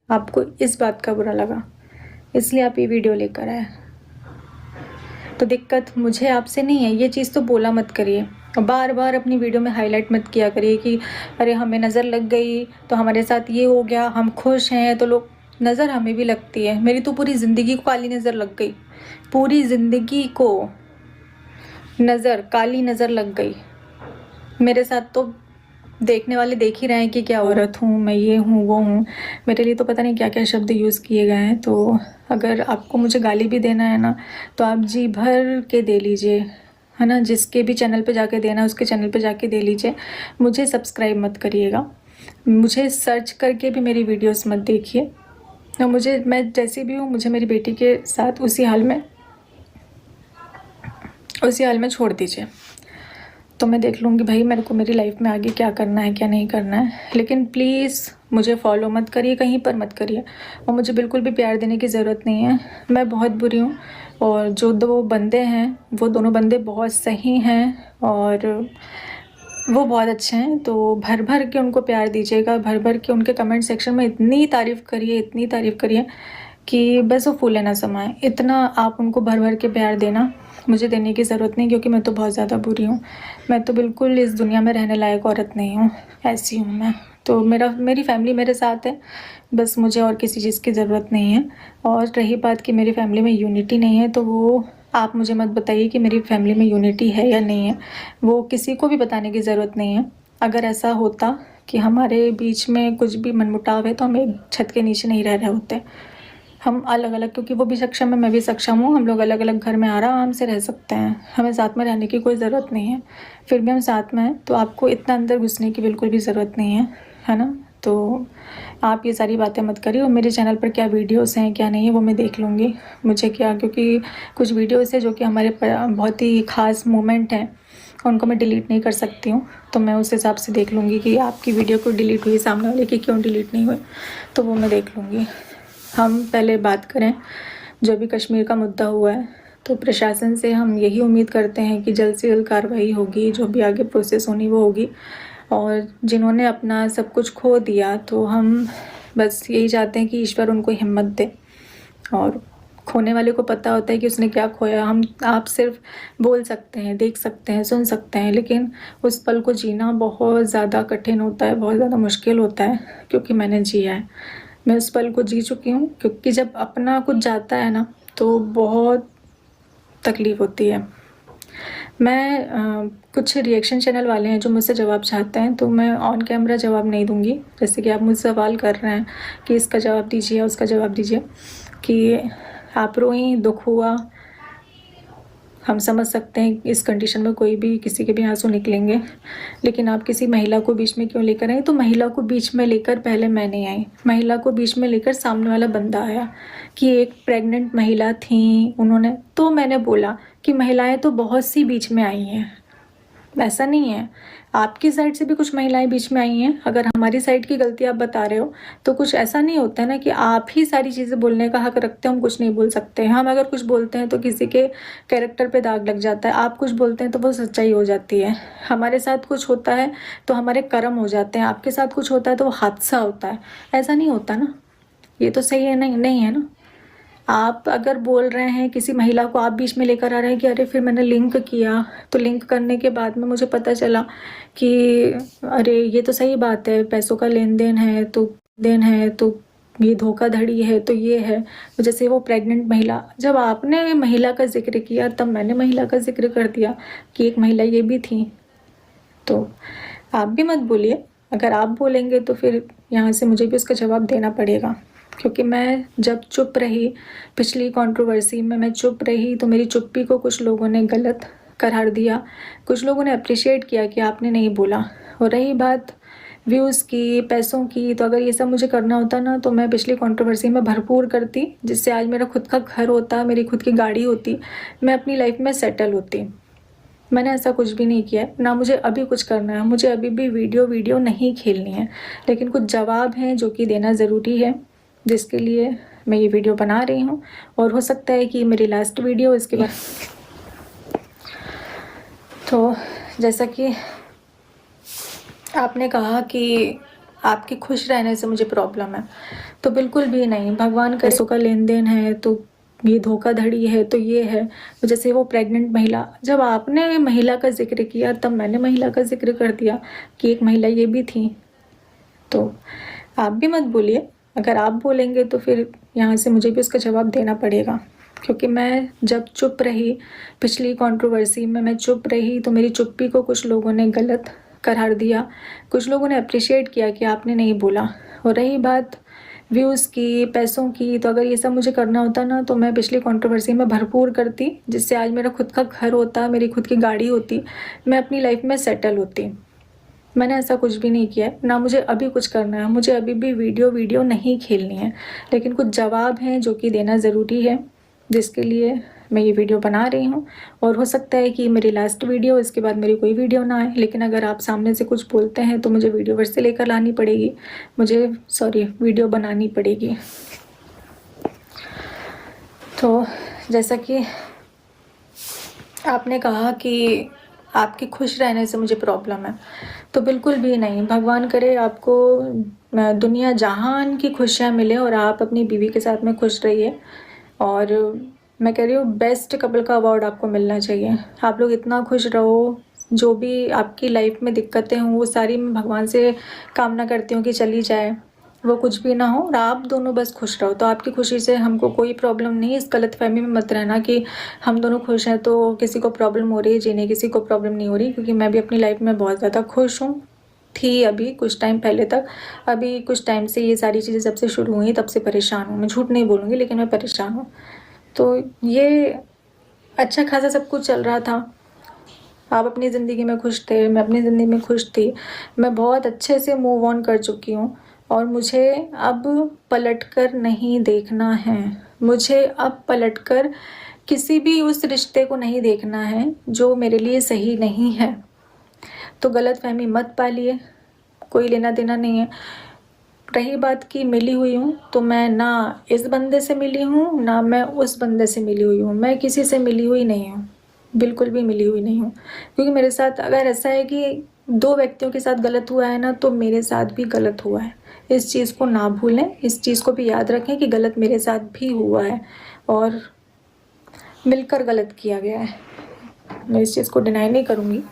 आपको इस बात का बुरा लगा, इसलिए आप ये वीडियो लेकर आए। तो दिक्कत मुझे आपसे नहीं है, ये चीज़ तो बोला मत करिए। बार बार अपनी वीडियो में हाईलाइट मत किया करिए कि अरे हमें नज़र लग गई तो हमारे साथ ये हो गया, हम खुश हैं तो लोग। नज़र हमें भी लगती है, मेरी तो पूरी ज़िंदगी को काली नज़र लग गई, पूरी ज़िंदगी को काली नज़र लग गई। मेरे साथ तो देखने वाले देख ही रहे हैं कि क्या औरत हूँ मैं, ये हूँ वो हूँ। मेरे लिए तो पता नहीं क्या क्या शब्द यूज़ किए गए हैं। तो अगर आपको मुझे गाली भी देना है ना तो आप जी भर के दे लीजिए, है ना। जिसके भी चैनल पे जाके देना है उसके चैनल पे जाके दे लीजिए। मुझे सब्सक्राइब मत करिएगा, मुझे सर्च करके भी मेरी वीडियोस मत देखिए। और मैं जैसी भी हूँ, मुझे मेरी बेटी के साथ उसी हाल में छोड़ दीजिए। तो मैं देख लूँगी भाई मेरे को मेरी लाइफ में आगे क्या करना है क्या नहीं करना है। लेकिन प्लीज़ मुझे फॉलो मत करिए, कहीं पर मत करिए। और मुझे बिल्कुल भी प्यार देने की ज़रूरत नहीं है, मैं बहुत बुरी हूँ। और जो दो बंदे हैं वो दोनों बंदे बहुत सही हैं और वो बहुत अच्छे हैं। तो भर भर के उनको प्यार दीजिएगा, भर भर के उनके कमेंट सेक्शन में इतनी तारीफ़ करिए कि बस वो फूले ना समाए। इतना आप उनको भर भर के प्यार देना, मुझे देने की ज़रूरत नहीं, क्योंकि मैं तो बहुत ज़्यादा बुरी हूँ। मैं तो बिल्कुल इस दुनिया में रहने लायक औरत नहीं हूँ, ऐसी हूँ मैं। तो मेरी फैमिली मेरे साथ है, बस मुझे और किसी चीज़ की ज़रूरत नहीं है। और रही बात कि मेरी फैमिली में यूनिटी नहीं है, तो वो आप मुझे मत बताइए कि मेरी फैमिली में यूनिटी है या नहीं है, वो किसी को भी बताने की ज़रूरत नहीं है। अगर ऐसा होता कि हमारे बीच में कुछ भी मनमुटाव है तो हम एक छत के नीचे नहीं रह रहे होते। हम अलग अलग, क्योंकि वो भी सक्षम है मैं भी सक्षम हूँ, हम लोग अलग अलग घर में आराम से रह सकते हैं, हमें साथ में रहने की कोई ज़रूरत नहीं है। फिर भी हम साथ में हैं, तो आपको इतना अंदर घुसने की बिल्कुल भी ज़रूरत नहीं है ना। तो आप ये सारी बातें मत करिए। और मेरे चैनल पर क्या वीडियोस हैं क्या नहीं है वो मैं देख लूँगी। मुझे क्या, क्योंकि कुछ वीडियोस है जो कि हमारे बहुत ही ख़ास मोमेंट हैं, उनको मैं डिलीट नहीं कर सकती हूँ। तो मैं उस हिसाब से देख लूँगी कि आपकी वीडियो क्यों डिलीट हुई, सामने वाले की क्यों डिलीट नहीं हुई, तो वो मैं देख लूँगी। हम पहले बात करें जो भी कश्मीर का मुद्दा हुआ है, तो प्रशासन से हम यही उम्मीद करते हैं कि जल्द से जल्द कार्रवाई होगी, जो भी आगे प्रोसेस होनी वो होगी। और जिन्होंने अपना सब कुछ खो दिया, तो हम बस यही चाहते हैं कि ईश्वर उनको हिम्मत दे। और खोने वाले को पता होता है कि उसने क्या खोया। आप सिर्फ बोल सकते हैं, देख सकते हैं, सुन सकते हैं, लेकिन उस पल को जीना बहुत ज़्यादा कठिन होता है, बहुत ज़्यादा मुश्किल होता है। क्योंकि मैंने जिया है, मैं उस पल को जी चुकी हूँ। क्योंकि जब अपना कुछ जाता है ना तो बहुत तकलीफ़ होती है। कुछ रिएक्शन चैनल वाले हैं जो मुझसे जवाब चाहते हैं, तो मैं ऑन कैमरा जवाब नहीं दूंगी। जैसे कि आप मुझसे सवाल कर रहे हैं कि इसका जवाब दीजिए, उसका जवाब दीजिए, कि आप रोई, दुख हुआ, हम समझ सकते हैं इस कंडीशन में कोई भी किसी के भी आंसू निकलेंगे। लेकिन आप किसी महिला को बीच में क्यों लेकर आई? तो महिला को बीच में लेकर पहले मैं नहीं आई, महिला को बीच में लेकर सामने वाला बंदा आया कि एक प्रेग्नेंट महिला थी उन्होंने। तो मैंने बोला कि महिलाएं तो बहुत सी बीच में आई हैं, ऐसा नहीं है। आपकी साइड से भी कुछ महिलाएं बीच में आई हैं। अगर हमारी साइड की गलती आप बता रहे हो तो कुछ ऐसा नहीं होता है ना कि आप ही सारी चीज़ें बोलने का हक रखते हो, हम कुछ नहीं बोल सकते। हम अगर कुछ बोलते हैं तो किसी के कैरेक्टर पे दाग लग जाता है, आप कुछ बोलते हैं तो वो सच्चाई हो जाती है। हमारे साथ कुछ होता है तो हमारे कर्म हो जाते हैं, आपके साथ कुछ होता है तो वो हादसा होता है। ऐसा नहीं होता ना, ये तो सही है नहीं है ना। आप अगर बोल रहे हैं किसी महिला को, आप बीच में लेकर आ रहे हैं कि अरे फिर मैंने लिंक किया, तो लिंक करने के बाद में मुझे पता चला कि अरे ये तो सही बात है, पैसों का लेन देन है तो ये धोखाधड़ी है, तो ये है। तो जैसे वो प्रेग्नेंट महिला, जब आपने महिला का जिक्र किया तब मैंने महिला का जिक्र कर दिया कि एक महिला ये भी थी। तो आप भी मत बोलिए, अगर आप बोलेंगे तो फिर यहाँ से मुझे भी उसका जवाब देना पड़ेगा। क्योंकि मैं जब चुप रही, पिछली कंट्रोवर्सी में मैं चुप रही, तो मेरी चुप्पी को कुछ लोगों ने गलत करार दिया, कुछ लोगों ने अप्रिशिएट किया कि आपने नहीं बोला। और रही बात व्यूज़ की, पैसों की, तो अगर ये सब मुझे करना होता ना तो मैं पिछली कंट्रोवर्सी में भरपूर करती, जिससे आज मेरा खुद का घर होता, मेरी खुद की गाड़ी होती, मैं अपनी लाइफ में सेटल होती। मैंने ऐसा कुछ भी नहीं किया है, ना मुझे अभी कुछ करना है। मुझे अभी भी वीडियो नहीं खेलनी है, लेकिन कुछ जवाब हैं जो कि देना ज़रूरी है, जिसके लिए मैं ये वीडियो बना रही हूँ। और हो सकता है कि मेरी लास्ट वीडियो इसके बाद। तो जैसा कि आपने कहा कि आपके खुश रहने से मुझे प्रॉब्लम है, तो बिल्कुल भी नहीं। भगवान करे पैसों का लेन देन है तो ये धोखाधड़ी है तो ये है। जैसे वो प्रेग्नेंट महिला, जब आपने महिला का जिक्र किया तब मैंने महिला का जिक्र कर दिया कि एक महिला ये भी थी। तो आप भी मत बोलिए, अगर आप बोलेंगे तो फिर यहाँ से मुझे भी उसका जवाब देना पड़ेगा। क्योंकि मैं जब चुप रही पिछली कंट्रोवर्सी में, मैं चुप रही तो मेरी चुप्पी को कुछ लोगों ने गलत करार दिया, कुछ लोगों ने अप्रिशिएट किया कि आपने नहीं बोला। और रही बात व्यूज़ की, पैसों की, तो अगर ये सब मुझे करना होता ना तो मैं पिछली कंट्रोवर्सी में भरपूर करती, जिससे आज मेरा खुद का घर होता, मेरी खुद की गाड़ी होती, मैं अपनी लाइफ में सेटल होती। मैंने ऐसा कुछ भी नहीं किया, ना मुझे अभी कुछ करना है। मुझे अभी भी वीडियो नहीं खेलनी है, लेकिन कुछ जवाब हैं जो कि देना ज़रूरी है, जिसके लिए मैं ये वीडियो बना रही हूँ। और हो सकता है कि मेरी लास्ट वीडियो, इसके बाद मेरी कोई वीडियो ना आए, लेकिन अगर आप सामने से कुछ बोलते हैं तो मुझे वीडियो फिर से लेकर लानी पड़ेगी, वीडियो बनानी पड़ेगी। तो जैसा कि आपने कहा कि आपके खुश रहने से मुझे प्रॉब्लम है, तो बिल्कुल भी नहीं। भगवान करे आपको दुनिया जहान की खुशियाँ मिले और आप अपनी बीवी के साथ में खुश रहिए। और मैं कह रही हूँ बेस्ट कपल का अवार्ड आपको मिलना चाहिए। आप लोग इतना खुश रहो, जो भी आपकी लाइफ में दिक्कतें हों वो सारी मैं भगवान से कामना करती हूँ कि चली जाए, वो कुछ भी ना हो और आप दोनों बस खुश रहो। तो आपकी खुशी से हमको कोई प्रॉब्लम नहीं। इस गलतफहमी में मत रहना कि हम दोनों खुश हैं तो किसी को प्रॉब्लम हो रही है, जीने किसी को प्रॉब्लम नहीं हो रही, क्योंकि मैं भी अपनी लाइफ में बहुत ज़्यादा खुश हूँ, थी अभी कुछ टाइम पहले तक। अभी कुछ टाइम से ये सारी चीज़ें जब से शुरू हुई तब से परेशान हूँ। मैं झूठ नहीं बोलूँगी, लेकिन मैं परेशान हूँ। तो ये अच्छा खासा सब कुछ चल रहा था, आप अपनी ज़िंदगी में खुश थे, मैं अपनी ज़िंदगी में खुश थी। मैं बहुत अच्छे से मूव ऑन कर चुकी हूँ और मुझे अब पलटकर नहीं देखना है। मुझे अब पलटकर किसी भी उस रिश्ते को नहीं देखना है जो मेरे लिए सही नहीं है। तो गलतफहमी मत पालिए, कोई लेना देना नहीं है। रही बात की मिली हुई हूँ, तो मैं ना इस बंदे से मिली हूँ ना मैं उस बंदे से मिली हुई हूँ। मैं किसी से मिली हुई नहीं हूँ, बिल्कुल भी मिली हुई नहीं हूँ। क्योंकि मेरे साथ अगर ऐसा है कि दो व्यक्तियों के साथ गलत हुआ है ना, तो मेरे साथ भी गलत हुआ है। इस चीज़ को ना भूलें, इस चीज़ को भी याद रखें कि गलत मेरे साथ भी हुआ है और मिलकर गलत किया गया है। मैं इस चीज़ को डिनाई नहीं करूँगी,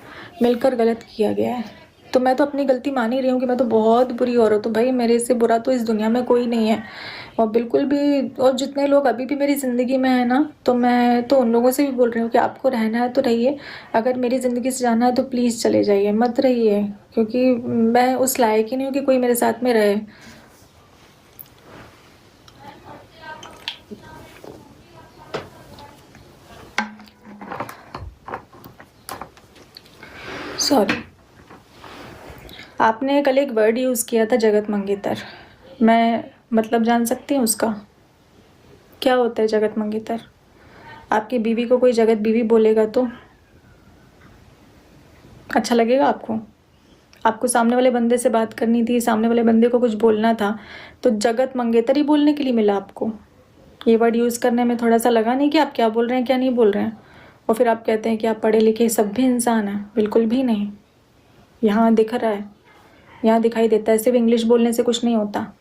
मिलकर गलत किया गया है। तो मैं तो अपनी गलती मान ही रही हूँ कि मैं तो बहुत बुरी औरत हूँ भाई, मेरे से बुरा तो इस दुनिया में कोई नहीं है। और बिल्कुल भी, और जितने लोग अभी भी मेरी ज़िंदगी में है ना, तो मैं तो उन लोगों से भी बोल रही हूँ कि आपको रहना है तो रहिए, अगर मेरी ज़िंदगी से जाना है तो प्लीज़ चले जाइए, मत रहिए, क्योंकि मैं उस लायक ही नहीं हूँ कि कोई मेरे साथ में रहे। सॉरी, आपने कल एक वर्ड यूज़ किया था जगत मंगेतर, मैं मतलब जान सकती हूँ उसका क्या होता है? जगत मंगेतर, आपकी बीवी को कोई जगत बीवी बोलेगा तो अच्छा लगेगा आपको? आपको सामने वाले बंदे से बात करनी थी, सामने वाले बंदे को कुछ बोलना था, तो जगत मंगेतर ही बोलने के लिए मिला आपको? ये वर्ड यूज़ करने में थोड़ा सा लगा नहीं कि आप क्या बोल रहे हैं क्या नहीं बोल रहे हैं? और फिर आप कहते हैं कि आप पढ़े लिखे सभ्य इंसान हैं। बिल्कुल भी नहीं। यहाँ दिख रहा है, यहाँ दिखाई देता है, सिर्फ इंग्लिश बोलने से कुछ नहीं होता।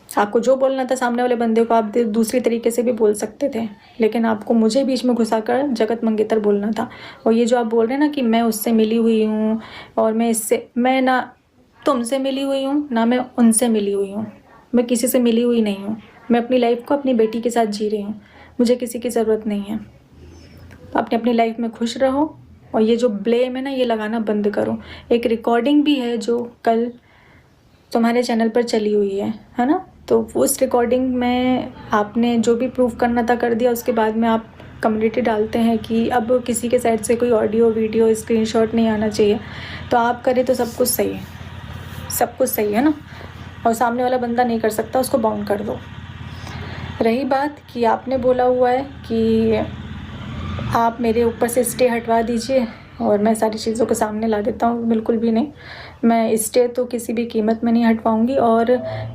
आपको जो बोलना था सामने वाले बंदे को आप दूसरी तरीके से भी बोल सकते थे, लेकिन आपको मुझे बीच में घुसाकर जगत मंगेतर बोलना था। और ये जो आप बोल रहे हैं ना कि मैं उससे मिली हुई हूँ और मैं ना तुमसे मिली हुई हूँ ना मैं उनसे मिली हुई हूँ, मैं किसी से मिली हुई नहीं हूँ। मैं अपनी लाइफ को अपनी बेटी के साथ जी रही हूँ, मुझे किसी की ज़रूरत नहीं है। अपनी अपनी लाइफ में खुश रहो और ये जो ब्लेम है ना, ये लगाना बंद करो। एक रिकॉर्डिंग भी है जो कल तुम्हारे चैनल पर चली हुई है ना? तो उस रिकॉर्डिंग में आपने जो भी प्रूफ करना था कर दिया। उसके बाद में आप कम्युनिटी डालते हैं कि अब किसी के साइड से कोई ऑडियो वीडियो स्क्रीनशॉट नहीं आना चाहिए। तो आप करें तो सब कुछ सही है, सब कुछ सही है ना? और सामने वाला बंदा नहीं कर सकता, उसको बाउंड कर दो। रही बात कि आपने बोला हुआ है कि आप मेरे ऊपर से स्टे हटवा दीजिए और मैं सारी चीज़ों को सामने ला देता हूँ, बिल्कुल भी नहीं। मैं स्टे तो किसी भी कीमत में नहीं हटवाऊँगी। और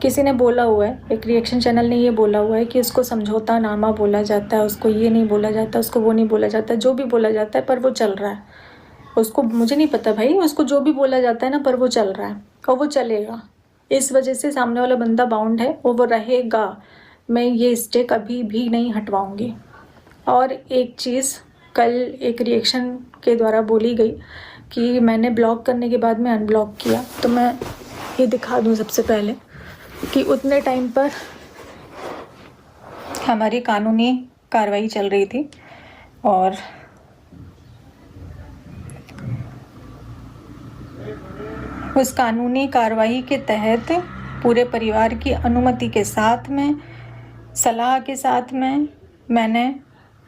किसी ने बोला हुआ है, एक रिएक्शन चैनल ने ये बोला हुआ है कि उसको समझौता नामा बोला जाता है, उसको ये नहीं बोला जाता, उसको वो नहीं बोला जाता, जो भी बोला जाता है, पर वो चल रहा है उसको, मुझे नहीं पता भाई, उसको जो भी बोला जाता है ना, पर वो चल रहा है और वो चलेगा। इस वजह से सामने वाला बंदा बाउंड है और वो रहेगा। मैं ये स्टे कभी भी नहीं हटवाऊँगी। और एक चीज़ कल एक रिएक्शन के द्वारा बोली गई कि मैंने ब्लॉक करने के बाद में अनब्लॉक किया, तो मैं ये दिखा दूँ सबसे पहले कि उतने टाइम पर हमारी कानूनी कार्रवाई चल रही थी और उस कानूनी कार्रवाई के तहत पूरे परिवार की अनुमति के साथ में, सलाह के साथ में, मैंने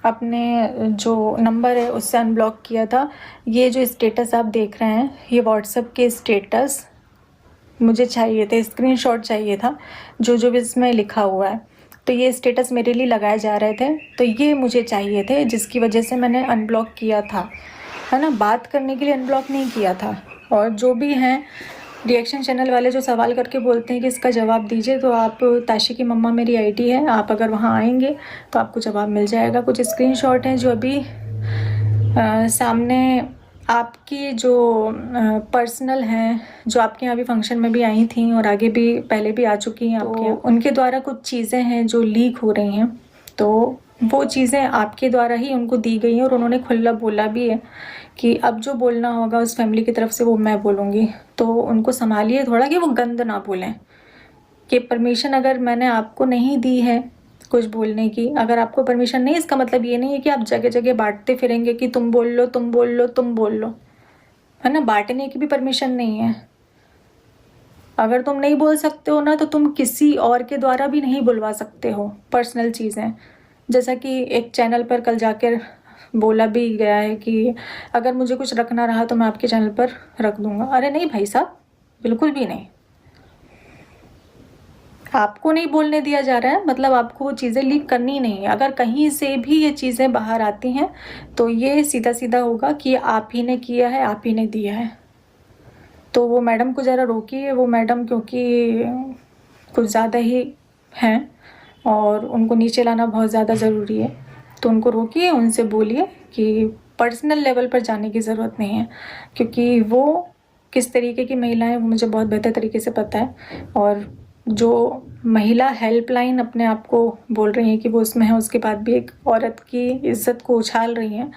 अपने जो नंबर है उससे अनब्लॉक किया था। ये जो स्टेटस आप देख रहे हैं, ये व्हाट्सएप के स्टेटस मुझे चाहिए थे, स्क्रीनशॉट चाहिए था जो भी इसमें लिखा हुआ है। तो ये स्टेटस मेरे लिए लगाए जा रहे थे, तो ये मुझे चाहिए थे, जिसकी वजह से मैंने अनब्लॉक किया था, है ना। बात करने के लिए अनब्लॉक नहीं किया था। और जो भी हैं रिएक्शन चैनल वाले जो सवाल करके बोलते हैं कि इसका जवाब दीजिए, तो आप ताशी की मम्मा मेरी आईडी है, आप अगर वहाँ आएंगे तो आपको जवाब मिल जाएगा। कुछ स्क्रीनशॉट हैं जो अभी सामने आपकी जो पर्सनल हैं, जो आपके यहाँ भी फंक्शन में भी आई थी और आगे भी पहले भी आ चुकी हैं आपके यहाँ, उनके द्वारा कुछ चीज़ें हैं जो लीक हो रही हैं। तो वो चीज़ें आपके द्वारा ही उनको दी गई हैं और उन्होंने खुला बोला भी है कि अब जो बोलना होगा उस फैमिली की तरफ से वो मैं बोलूँगी। तो उनको संभालिए थोड़ा कि वो गंद ना बोलें। कि परमिशन अगर मैंने आपको नहीं दी है कुछ बोलने की, अगर आपको परमिशन नहीं, इसका मतलब ये नहीं है कि आप जगह जगह बांटते फिरेंगे कि तुम बोल लो, तुम बोल लो, तुम बोल लो, है ना। बांटने की भी परमिशन नहीं है। अगर तुम नहीं बोल सकते हो ना, तो तुम किसी और के द्वारा भी नहीं बुलवा सकते हो पर्सनल चीज़ें। जैसा कि एक चैनल पर कल जाकर बोला भी गया है कि अगर मुझे कुछ रखना रहा तो मैं आपके चैनल पर रख दूंगा। अरे नहीं भाई साहब, बिल्कुल भी नहीं। आपको नहीं बोलने दिया जा रहा है, मतलब आपको वो चीज़ें लीक करनी नहीं है। अगर कहीं से भी ये चीज़ें बाहर आती हैं तो ये सीधा सीधा होगा कि आप ही ने किया है, आप ही ने दिया है। तो वो मैडम को ज़रा रोकिए। वो मैडम क्योंकि कुछ ज़्यादा ही हैं और उनको नीचे लाना बहुत ज़्यादा ज़रूरी है, तो उनको रोकिए, उनसे बोलिए कि पर्सनल लेवल पर जाने की ज़रूरत नहीं है, क्योंकि वो किस तरीके की महिला है वो मुझे बहुत बेहतर तरीके से पता है। और जो महिला हेल्पलाइन अपने आप को बोल रही हैं कि वो उसमें है, उसके बाद भी एक औरत की इज्जत को उछाल रही हैं,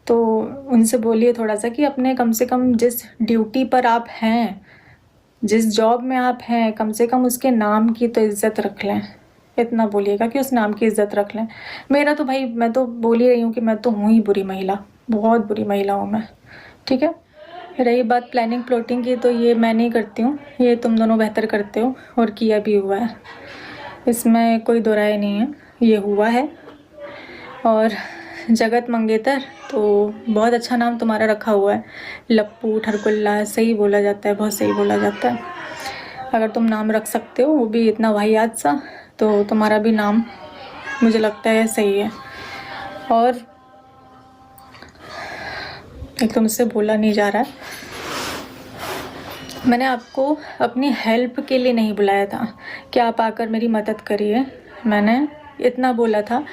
तो उनसे बोलिए थोड़ा सा कि अपने कम से कम जिस ड्यूटी पर आप हैं, जिस जॉब में आप हैं, कम से कम उसके नाम की तो इज्जत रख लें। इतना बोलिएगा कि उस नाम की इज्जत रख लें। मेरा तो भाई, मैं तो बोल ही रही हूँ कि मैं तो हूँ ही बुरी महिला, बहुत बुरी महिला हूँ मैं, ठीक है। रही बात प्लानिंग प्लॉटिंग की, तो ये मैं नहीं करती हूँ, ये तुम दोनों बेहतर करते हो और किया भी हुआ है, इसमें कोई दो राय नहीं है, ये हुआ है। और जगत मंगेतर, तो बहुत अच्छा नाम तुम्हारा रखा हुआ है, लप्पू ठरकुल्ला, सही बोला जाता है, बहुत सही बोला जाता है। अगर तुम नाम रख सकते हो, वो भी इतना वाहियात सा, तो तुम्हारा भी नाम मुझे लगता है सही है। और एक तो मुझसे बोला नहीं जा रहा है, मैंने आपको अपनी हेल्प के लिए नहीं बुलाया था कि आप आकर मेरी मदद करिए। मैंने इतना बोला था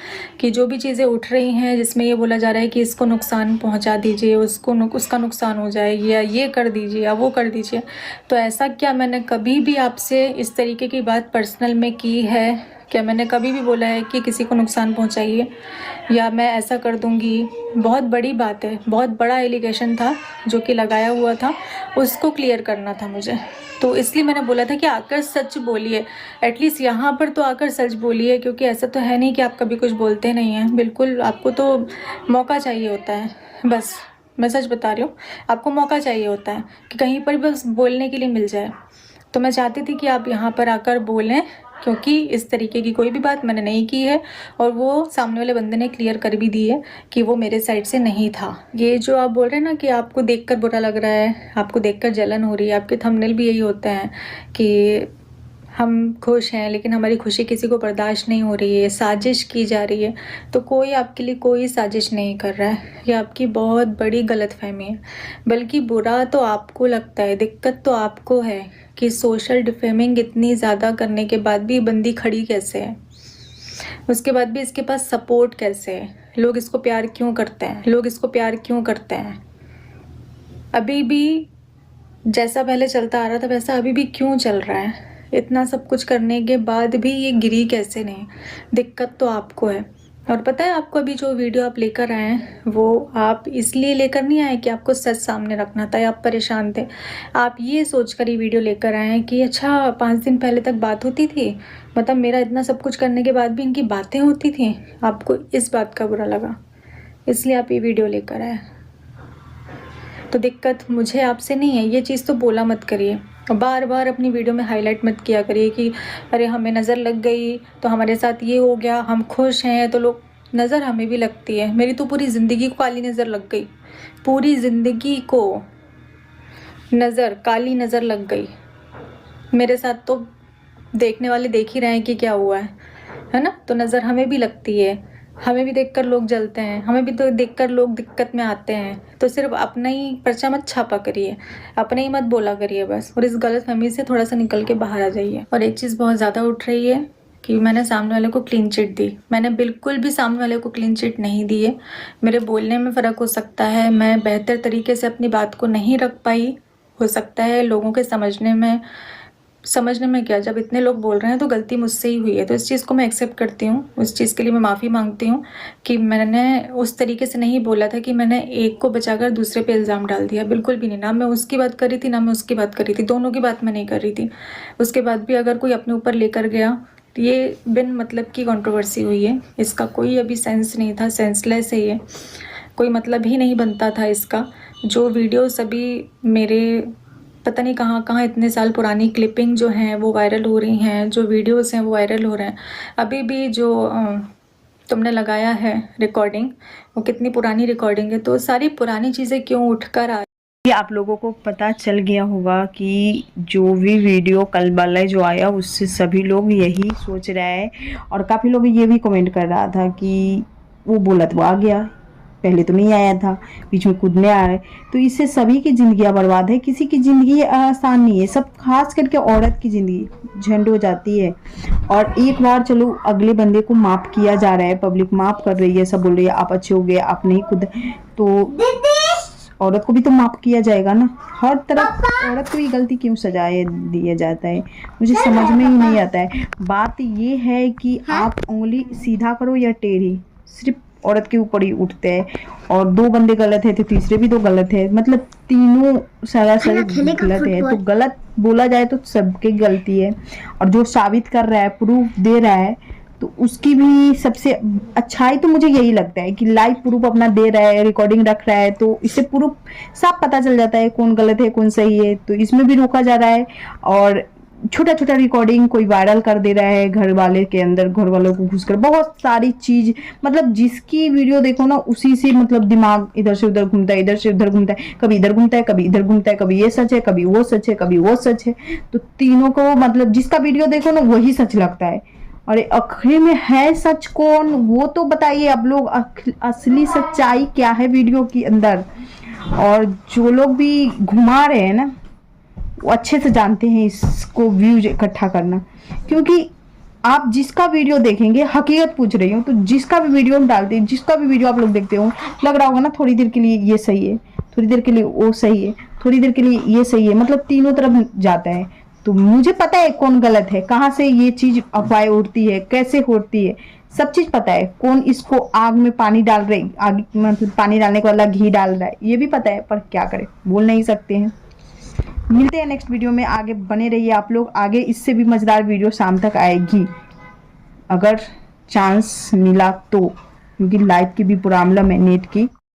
कि जो भी चीज़ें उठ रही हैं जिसमें ये बोला जा रहा है कि इसको नुकसान पहुंचा दीजिए, उसका नुकसान हो जाए, या ये कर दीजिए या वो कर दीजिए, तो ऐसा क्या मैंने कभी भी आपसे इस तरीके की बात पर्सनल में की है? क्या मैंने कभी भी बोला है कि किसी को नुकसान पहुंचाइए या मैं ऐसा कर दूंगी? बहुत बड़ी बात है, बहुत बड़ा एलिगेशन था जो कि लगाया हुआ था, उसको क्लियर करना था मुझे। तो इसलिए मैंने बोला था कि आकर सच बोलिए, एटलीस्ट यहाँ पर तो आकर सच बोलिए, क्योंकि ऐसा तो है नहीं कि आप कभी कुछ बोलते नहीं हैं। बिल्कुल, आपको तो मौका चाहिए होता है, बस मैं सच बता रही हूँ, आपको मौका चाहिए होता है कि कहीं पर बस बोलने के लिए मिल जाए। तो मैं चाहती थी कि आप यहाँ पर आकर बोलें, क्योंकि इस तरीके की कोई भी बात मैंने नहीं की है और वो सामने वाले बंदे ने क्लियर कर भी दी है कि वो मेरे साइड से नहीं था। ये जो आप बोल रहे हैं ना कि आपको देखकर बुरा लग रहा है, आपको देखकर जलन हो रही है, आपके थंबनेल भी यही होते हैं कि हम खुश हैं लेकिन हमारी खुशी किसी को बर्दाश्त नहीं हो रही है, साजिश की जा रही है। तो कोई आपके लिए कोई साजिश नहीं कर रहा है, ये आपकी बहुत बड़ी गलतफहमी है। बल्कि बुरा तो आपको लगता है, दिक्कत तो आपको है कि सोशल डिफेमिंग इतनी ज़्यादा करने के बाद भी बंदी खड़ी कैसे है, उसके बाद भी इसके पास सपोर्ट कैसे है, लोग इसको प्यार क्यों करते हैं, लोग इसको प्यार क्यों करते हैं। अभी भी जैसा पहले चलता आ रहा था वैसा अभी भी क्यों चल रहा है? इतना सब कुछ करने के बाद भी ये गिरी कैसे नहीं? दिक्कत तो आपको है। और पता है आपको, अभी जो वीडियो आप लेकर आए हैं वो आप इसलिए लेकर नहीं आए कि आपको सच सामने रखना था या आप परेशान थे। आप ये सोच कर ये वीडियो लेकर आए हैं कि अच्छा 5 दिन पहले तक बात होती थी, मतलब मेरा इतना सब कुछ करने के बाद भी इनकी बातें होती थी। आपको इस बात का बुरा लगा, इसलिए आप ये वीडियो लेकर आए। तो दिक्कत मुझे आपसे नहीं है, ये चीज़ तो बोला मत करिए। बार बार अपनी वीडियो में हाईलाइट मत किया करिए कि अरे हमें नज़र लग गई तो हमारे साथ ये हो गया, हम खुश हैं तो लोग। नज़र हमें भी लगती है, मेरी तो पूरी ज़िंदगी को काली नज़र लग गई, पूरी ज़िंदगी को काली नज़र लग गई मेरे साथ। तो देखने वाले देख ही रहे हैं कि क्या हुआ है ना? तो नज़र हमें भी लगती है, हमें भी देखकर लोग जलते हैं, हमें भी तो देखकर लोग दिक्कत में आते हैं। तो सिर्फ अपना ही पर्चा मत छापा करिए, अपने ही मत बोला करिए बस। और इस गलत फहमी से थोड़ा सा निकल के बाहर आ जाइए। और एक चीज़ बहुत ज़्यादा उठ रही है कि मैंने सामने वाले को क्लीन चिट दी। मैंने बिल्कुल भी सामने वाले को क्लीन चिट नहीं दी है। मेरे बोलने में फ़र्क हो सकता है, मैं बेहतर तरीके से अपनी बात को नहीं रख पाई, हो सकता है लोगों के समझने में क्या, जब इतने लोग बोल रहे हैं तो गलती मुझसे ही हुई है। तो इस चीज़ को मैं एक्सेप्ट करती हूँ, उस चीज़ के लिए मैं माफ़ी मांगती हूँ कि मैंने उस तरीके से नहीं बोला था कि मैंने एक को बचाकर दूसरे पे इल्ज़ाम डाल दिया। बिल्कुल भी नहीं, ना मैं उसकी बात कर रही थी ना मैं उसकी बात कर रही थी, दोनों की बात मैं नहीं कर रही थी। उसके बाद भी अगर कोई अपने ऊपर लेकर गया तो ये बिन मतलब की कंट्रोवर्सी हुई है, इसका कोई अभी सेंस नहीं था, सेंसलेस है ये, कोई मतलब ही नहीं बनता था इसका। जो वीडियोस अभी मेरे पता नहीं कहाँ कहाँ इतने साल पुरानी क्लिपिंग जो हैं वो वायरल हो रही हैं, जो वीडियोस हैं वो वायरल हो रहे हैं। अभी भी जो तुमने लगाया है रिकॉर्डिंग, वो कितनी पुरानी रिकॉर्डिंग है, तो सारी पुरानी चीज़ें क्यों उठकर आ। ये आप लोगों को पता चल गया होगा कि जो भी वीडियो कल वाला जो आया उससे सभी लोग यही सोच रहे हैं, और काफ़ी लोग ये भी कमेंट कर रहा था कि वो बोला तो आ गया, पहले तो नहीं आया था, बीच में कूदने आए। तो इससे सभी की ज़िंदगियाँ बर्बाद है, किसी की ज़िंदगी आसान नहीं है, सब खास करके औरत की ज़िंदगी झंड हो जाती है। और एक बार चलो अगले बंदे को माफ़ किया जा रहा है, पब्लिक माफ़ कर रही है, सब बोल रही है आप अच्छे हो गए, आप नहीं खुद, तो औरत को भी तो माफ किया जाएगा ना। हर तरफ औरत को ही गलती क्यों सजाए दिया जाता है, मुझे समझ में ही नहीं आता है। बात ये है कि आप उंगली सीधा करो या टेढ़ी, सिर्फ औरत के ऊपर ही उठते हैं। और दो बंदे गलत है तो तीसरे भी तो गलत है, मतलब तीनों सरासर गलत है। तो गलत बोला जाए तो सबकी गलती है, और जो साबित कर रहा है, प्रूफ दे रहा है, तो उसकी भी सबसे अच्छाई तो मुझे यही लगता है कि लाइव प्रूफ अपना दे रहा है, रिकॉर्डिंग रख रहा है, तो इससे प्रूफ साफ पता चल जाता है कौन गलत है कौन सही है। तो इसमें भी रोका जा रहा है। और छोटा छोटा रिकॉर्डिंग कोई वायरल कर दे रहा है, घर वाले के अंदर घर वालों को घुसकर बहुत सारी चीज, मतलब जिसकी वीडियो देखो ना उसी से मतलब दिमाग इधर से उधर घूमता है, इधर से उधर घूमता है, कभी इधर घूमता है कभी इधर घूमता है, कभी ये सच है कभी वो सच है कभी वो सच है। तो तीनों को मतलब जिसका वीडियो देखो ना वही सच लगता है। और आखिर में है सच कौन, वो तो बताइए आप लोग, असली सच्चाई क्या है वीडियो के अंदर। और जो लोग भी घुमा रहे हैं ना वो अच्छे से जानते हैं इसको व्यूज इकट्ठा करना, क्योंकि आप जिसका वीडियो देखेंगे, हकीकत पूछ रही हूँ, तो जिसका भी वीडियो हम डालते हैं, जिसका भी वीडियो आप लोग देखते हो, लग रहा होगा ना थोड़ी देर के लिए ये सही है, थोड़ी देर के लिए वो सही है, थोड़ी देर के लिए ये सही है, मतलब तीनों तरफ जाता है। तो मुझे पता है कौन गलत है, कहाँ से ये चीज अफवाह उड़ती है, कैसे होती है, सब चीज पता है। कौन इसको आग में पानी डाल रहे, आग मतलब पानी डालने के बाद घी डाल रहा है, ये भी पता है, पर क्या करें, बोल नहीं सकते हैं। मिलते हैं नेक्स्ट वीडियो में, आगे बने रहिए आप लोग, आगे इससे भी मजेदार वीडियो शाम तक आएगी अगर चांस मिला तो, क्योंकि लाइव की भी प्रॉब्लम है नेट की।